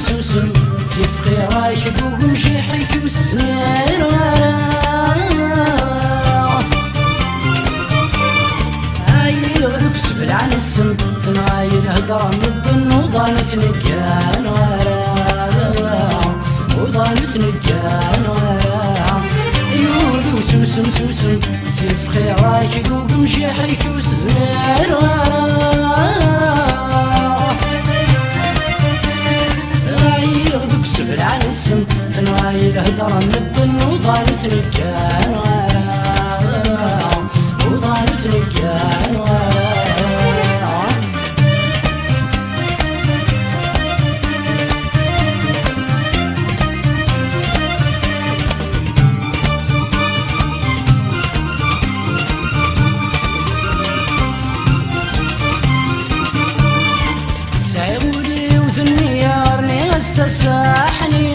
سوسم سيفخي رايش بوهم جيحيك والسمير عايل غدوك سبل عن السم تنعايل هدرة من الظن وضانت نجان وضانت نجان يولو سوسم سيفخي رايش بوهم جيحيك والسمير عن السم تنوايل هدرة من الظن وضالت رجال وضالت رجال سعيولي وذني يارني استساحني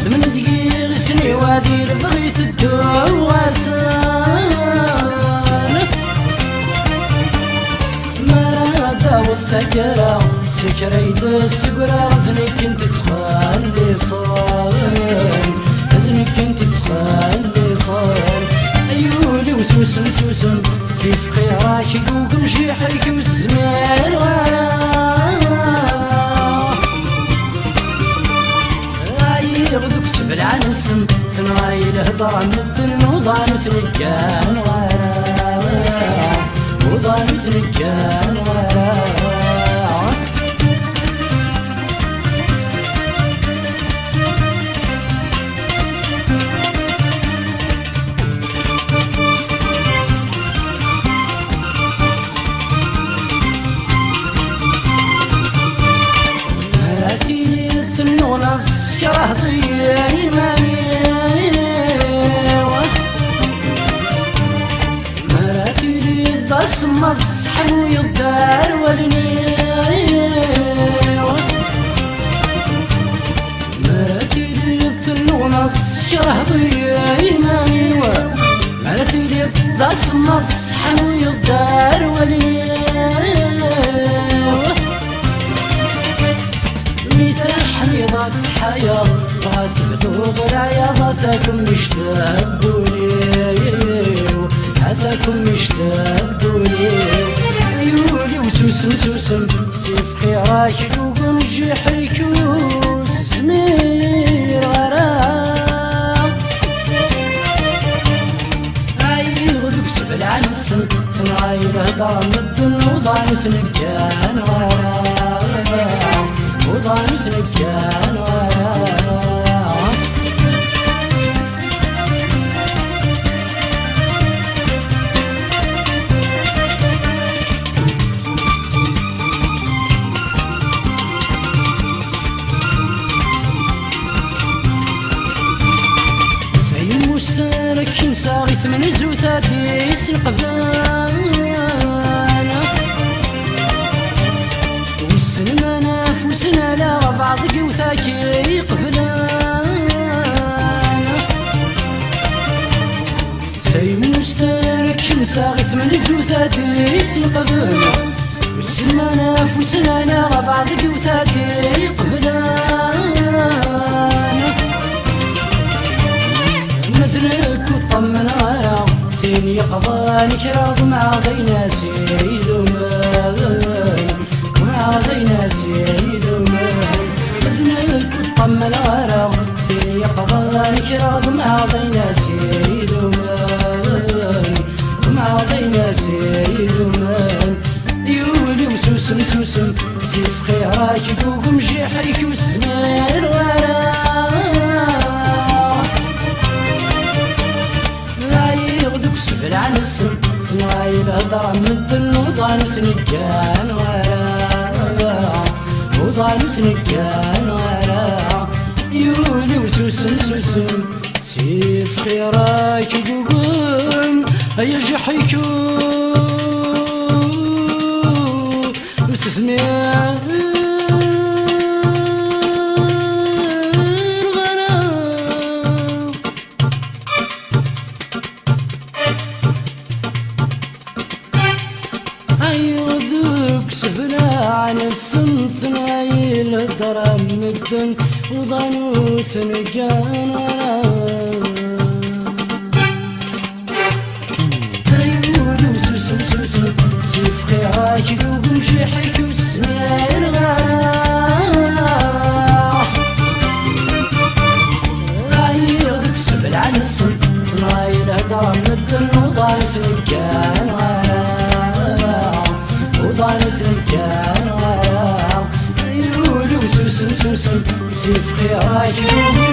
خدم ندير سني وادي بغيت الدواسان مرادة والثكرة سكريت السكرة غذني كنت تخلي صان غذني كنت تخلي صان أيولي وسوسم سيفخي راشد وقمشي حيك والزمان غدوك سبل عن السم تنوايل هدرة من الظن وضانت رجال وضانت رجال مراتيني الثنونة السكرة ضيعي مراتيني الضسمة الصحن ويضدار ولني مراتيني الثنونة السكرة ضيعي مراتيني الضسمة الصحن ويضدار ولني حميضات حياة طلعت بثوب العياضاتكم مشتدوني هاتاكم مشتدوني يولي وسوسم سيفخي راشد وقنجي حيكوس زمير غرام عايل غدوك سبل عن السم تنعايل هدرة من الظن وضانت نجان غرام وضانت رجال زي مشترك مساغي ثمن زوثاتي القبان والسلمانة فوسنا لا بعض قوثاكي قبلان سي مشترك مساغث من زوثاتي القبلان والسلمانة فوسنا لا بعض قوثاكي قبلان مثلك وطمن غرام فين يقضاني كراض مع ضينا سيد عاضينا سيد ومهل مثلك طمن غرام في قضاني كراض معاضينا سيد ومهل ومعاضينا سيد ومهل يولي وسوسم سيفخي راكد وقمجي حيك والسمير وراه عن السم نغاي الهضرة مدن وضان ثنجان ورا وضان ثنجان ورا يولي وسوسن سوسن سيف خيراك يقوم هيا جحيكو وتسمع عن الصنف نايل الدرم مدن وضانو ثنجان عيون وسوسن سوسن سيف خيراك يقوم شيحك وسمير عيونك سبل عن الصنف نايل الدرم مدن وضانو ثنجان وضانو ثنجان سوسن سيف خيراك